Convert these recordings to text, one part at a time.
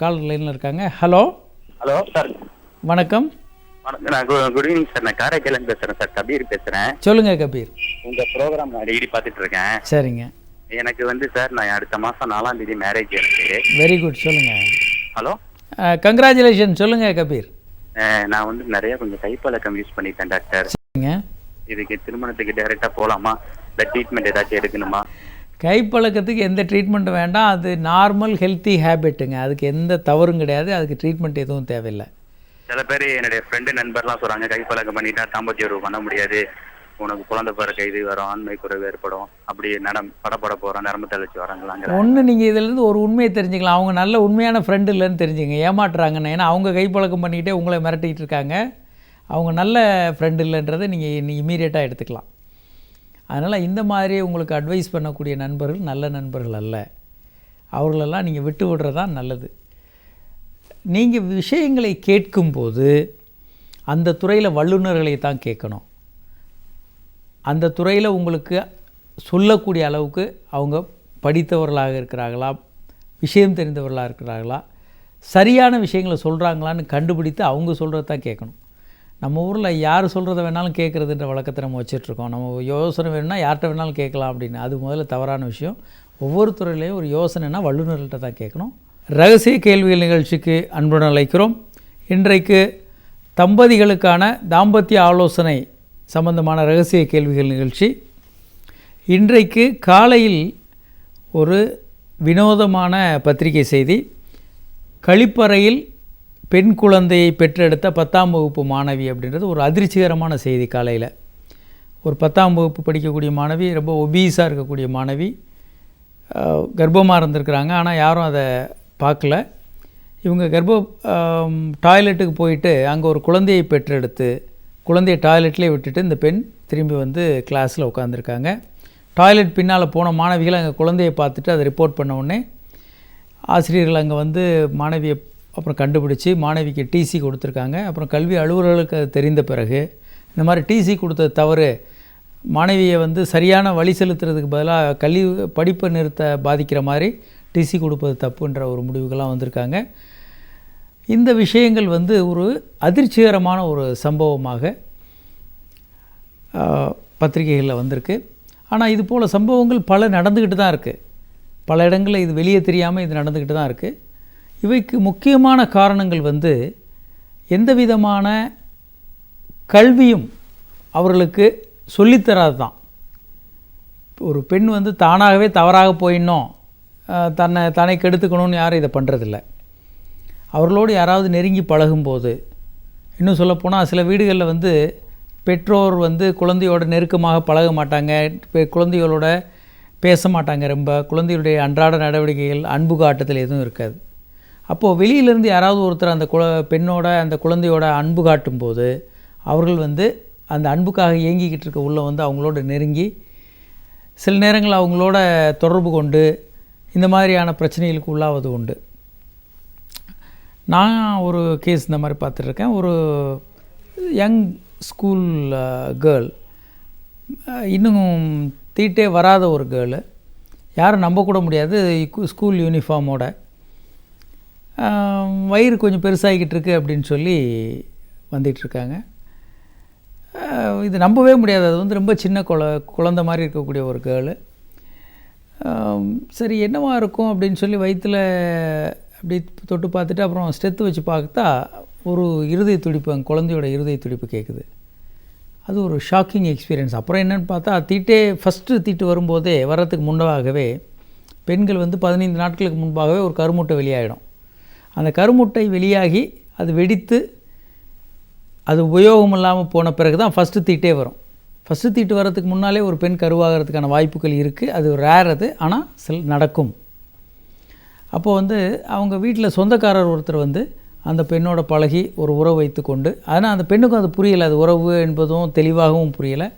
கால் லைனில் இருக்காங்க. Hello hello sir, வணக்கம். வணக்கம். நான் குட் ஈவினிங் சார். நான் காரைக்காலேருந்து பேசுகிறேன் சார். கபீர் பேசுகிறேன். சொல்லுங்கள் கபீர். உங்கள் ப்ரோக்ராம் நான் டெய்லி பார்த்துட்டு இருக்கேன். சரிங்க. எனக்கு வந்து சார், நான் அடுத்த மாதம் 4ஆம் தேதி மேரேஜ் எனக்கு. Very good. சொல்லுங்கள். Hello, congratulation. சொல்லுங்கள் கபீர். நான் வந்து நிறைய கொஞ்சம் கைப்பழக்கம் யூஸ் பண்ணிட்டேன் டாக்டர். சரிங்க. இதுக்கு திருமணத்துக்கு டைரெக்டாக போகலாமா, இல்லை ட்ரீட்மெண்ட் ஏதாச்சும் எடுக்கணுமா? கைப்பழக்கத்துக்கு எந்த ட்ரீட்மெண்ட்டும் வேண்டாம். அது நார்மல் ஹெல்த்தி ஹேபிட்டுங்க. அதுக்கு எந்த தவறும் கிடையாது. அதுக்கு ட்ரீட்மெண்ட் எதுவும் தேவையில்லை. சில பேர் என்னுடைய ஃப்ரெண்டு நண்பர்லாம் சொல்கிறாங்க, கைப்பழக்கம் பண்ணிட்டா தாம்பத்திய உறவு பண்ண முடியாது, உனக்கு குழந்தை பிறக்க இது வரும், ஆண்மை குறைவு ஏற்படும், அப்படி படப்பட போகிறோம், நரம்பு தளர்ச்சி வராங்களாங்க. ஒன்று நீங்கள் இதிலேருந்து ஒரு உண்மையை தெரிஞ்சுக்கலாம். அவங்க நல்ல உண்மையான ஃப்ரெண்டு இல்லைன்னு தெரிஞ்சுங்க. ஏமாட்டுறாங்கன்னு. ஏன்னா அவங்க கைப்பழக்கம் பண்ணிக்கிட்டே உங்களை மிரட்டிக்கிட்டு இருக்காங்க. அவங்க நல்ல ஃப்ரெண்டு இல்லைன்றதை நீங்கள் இம்மீடியட்டாக எடுத்துக்கலாம். அதனால் இந்த மாதிரி உங்களுக்கு அட்வைஸ் பண்ணக்கூடிய நண்பர்கள் நல்ல நண்பர்கள் அல்ல. அவர்களெல்லாம் நீங்கள் விட்டு விடுறது தான் நல்லது. நீங்கள் விஷயங்களை கேட்கும்போது அந்த துறையில் வல்லுநர்களை தான் கேட்கணும். அந்த துறையில் உங்களுக்கு சொல்லக்கூடிய அளவுக்கு அவங்க படித்தவர்களாக இருக்கிறார்களா, விஷயம் தெரிந்தவர்களாக இருக்கிறார்களா, சரியான விஷயங்களை சொல்கிறாங்களான்னு கண்டுபிடித்து அவங்க சொல்கிறது தான் கேட்கணும். நம்ம ஊரில் யார் சொல்கிறத வேணாலும் கேட்குறதுன்ற வழக்கத்தை நம்ம வச்சிட்ருக்கோம். நம்ம யோசனை வேணும்னா யார்கிட்ட வேணாலும் கேட்கலாம் அப்படின்னு. அது முதல்ல தவறான விஷயம். ஒவ்வொரு துறையிலையும் ஒரு யோசனைனா வல்லுநர்கள்ட்ட தான் கேட்கணும். ரகசிய கேள்விகள் நிகழ்ச்சிக்கு அன்புடன் அழைக்கிறோம். இன்றைக்கு தம்பதிகளுக்கான தாம்பத்திய ஆலோசனை சம்பந்தமான ரகசிய கேள்விகள் நிகழ்ச்சி. இன்றைக்கு காலையில் ஒரு வினோதமான பத்திரிகை செய்தி. கழிப்பறையில் பெண் குழந்தையை பெற்றெடுத்த 10ஆம் வகுப்பு மாணவி அப்படின்றது ஒரு அதிர்ச்சிகரமான செய்தி. காலையில் ஒரு 10ஆம் வகுப்பு படிக்கக்கூடிய மாணவி, ரொம்ப ஒபீஸாக இருக்கக்கூடிய மாணவி, கர்ப்பமாக இருந்திருக்கிறாங்க. ஆனால் யாரும் அதை பார்க்கல. இவங்க டாய்லெட்டுக்கு போயிட்டு அங்கே ஒரு குழந்தையை பெற்றெடுத்து குழந்தையை டாய்லெட்லேயே விட்டுட்டு இந்த பெண் திரும்பி வந்து கிளாஸில் உட்காந்துருக்காங்க. டாய்லெட் பின்னால் போன மாணவிகள் அங்கே குழந்தையை பார்த்துட்டு அதை ரிப்போர்ட் பண்ண உடனே ஆசிரியர்கள் அங்கே வந்து மாணவியை அப்புறம் கண்டுபிடிச்சி மாணவிக்கு டிசி கொடுத்துருக்காங்க. அப்புறம் கல்வி அலுவலர்களுக்கு அது தெரிந்த பிறகு இந்த மாதிரி டிசி கொடுத்தது தவறு, மாணவியை வந்து சரியான வழி செலுத்துறதுக்கு பதிலாக படிப்பை நிறுத்த பாதிக்கிற மாதிரி டிசி கொடுப்பது தப்புன்ற ஒரு முடிவுகள்லாம் வந்திருக்காங்க. இந்த விஷயங்கள் வந்து ஒரு அதிர்ச்சிகரமான ஒரு சம்பவமாக பத்திரிகைகளில் வந்திருக்கு. ஆனால் இது போல் சம்பவங்கள் பல நடந்துக்கிட்டு தான் இருக்குது. பல இடங்களில் இது வெளியே தெரியாமல் இது நடந்துக்கிட்டு தான் இருக்குது. இவைக்கு முக்கியமான காரணங்கள் வந்து எந்த விதமான கல்வியும் அவர்களுக்கு சொல்லித்தராது தான். ஒரு பெண் வந்து தானாகவே தவறாக போயிடணும், தன்னை கெடுத்துக்கணும்னு யாரும் இதை பண்ணுறதில்ல. அவர்களோடு யாராவது நெருங்கி பழகும்போது, இன்னும் சொல்லப்போனால் சில வீடுகளில் வந்து பெற்றோர் வந்து குழந்தையோட நெருக்கமாக பழக மாட்டாங்க, குழந்தைகளோட பேச மாட்டாங்க. ரொம்ப குழந்தைகளுடைய அன்றாட நடவடிக்கைகள் அன்பு காட்டுதல் எதுவும் இருக்காது. அப்போது வெளியிலேருந்து யாராவது ஒருத்தர் அந்த பெண்ணோட அந்த குழந்தையோட அன்பு காட்டும்போது அவர்கள் வந்து அந்த அன்புக்காக இயங்கிக்கிட்டு இருக்க உள்ள வந்து அவங்களோட நெருங்கி சில நேரங்கள் அவங்களோட தொடர்பு கொண்டு இந்த மாதிரியான பிரச்சனைகளுக்கு உள்ளாவது உண்டு. நான் ஒரு கேஸ் இந்த மாதிரி பார்த்துட்ருக்கேன். ஒரு யங் ஸ்கூல் கேர்ள், இன்னும் தீட்டே வராத ஒரு கேர்ளு, யாரும் நம்பக்கூட முடியாது, ஸ்கூல் யூனிஃபார்மோட வயிறு கொஞ்சம் பெருசாகிக்கிட்டு இருக்கு அப்படின்னு சொல்லி வந்துகிட்ருக்காங்க. இது நம்பவே முடியாது. அது வந்து ரொம்ப சின்ன குழந்த மாதிரி இருக்கக்கூடிய ஒரு கேர்ளு. சரி என்னவா இருக்கும் அப்படின்னு சொல்லி வயிற்றில் அப்படி தொட்டு பார்த்துட்டு அப்புறம் ஸ்டெத்து வச்சு பார்த்தா ஒரு இருதய துடிப்பு, அந்த குழந்தையோட இருதய துடிப்பு கேட்குது. அது ஒரு ஷாக்கிங் எக்ஸ்பீரியன்ஸ். அப்புறம் என்னென்னு பார்த்தா ஃபஸ்ட்டு தீட்டு வரும்போதே வர்றதுக்கு முன்னதாகவே பெண்கள் வந்து 15 நாட்களுக்கு முன்பாகவே ஒரு கருமுட்டை வெளியாகிடும். அந்த கருமுட்டை வெளியாகி அது வெடித்து அது உபயோகம் இல்லாமல் போன பிறகு தான் ஃபஸ்ட்டு தீட்டே வரும். ஃபஸ்ட்டு தீட்டு வர்றதுக்கு முன்னாலே ஒரு பெண் கருவாகிறதுக்கான வாய்ப்புகள் இருக்குது. அது ரேர், அது ஆனால் நடக்கும். அப்போது வந்து அவங்க வீட்டில் சொந்தக்காரர் ஒருத்தர் வந்து அந்த பெண்ணோட பழகி ஒரு உறவு வைத்து கொண்டு, ஆனால் அந்த பெண்ணுக்கும் அது புரியலை, அது உறவு என்பதும் தெளிவாகவும் புரியலை.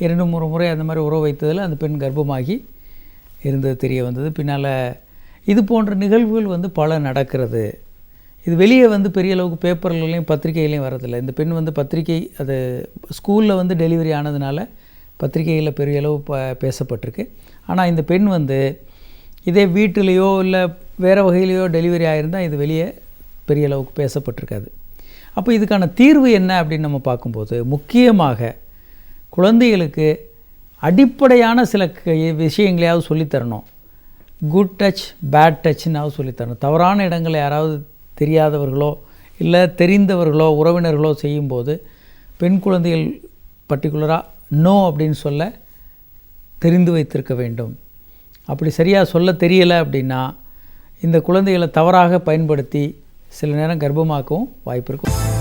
2-3 முறை அந்த மாதிரி உறவு வைத்ததில் அந்த பெண் கர்ப்பமாகி இருந்தது தெரிய வந்தது. பின்னால் இது போன்ற நிகழ்வுகள் வந்து பல நடக்கிறது. இது வெளியே வந்து பெரிய அளவுக்கு பேப்பர்கள்லையும் பத்திரிகைகளையும் வரதில்லை. இந்த பெண் வந்து பத்திரிகை, அது ஸ்கூலில் வந்து டெலிவரி ஆனதுனால பத்திரிகைகளில் பெரிய அளவு பேசப்பட்டிருக்கு. ஆனால் இந்த பெண் வந்து இதே வீட்டிலையோ இல்லை வேறு வகையிலையோ டெலிவரி ஆகியிருந்தால் இது வெளியே பெரிய அளவுக்கு பேசப்பட்டிருக்காது. அப்போ இதுக்கான தீர்வு என்ன அப்படின்னு நம்ம பார்க்கும்போது, முக்கியமாக குழந்தைகளுக்கு அடிப்படையான சில விஷயங்களையாவது சொல்லித்தரணும். குட் டச் பேட் டச்னாவது சொல்லித்தரணும். தவறான இடங்களை யாராவது தெரியாதவர்களோ இல்லை தெரிந்தவர்களோ உறவினர்களோ செய்யும்போது பெண் குழந்தைகள் பர்டிகுலராக நோ அப்படின்னு சொல்ல தெரிந்து வைத்திருக்க வேண்டும். அப்படி சரியாக சொல்ல தெரியலை அப்படின்னா இந்த குழந்தைகளை தவறாக பயன்படுத்தி சில நேரம் கர்ப்பமாக்கவும் வாய்ப்பு இருக்கும்.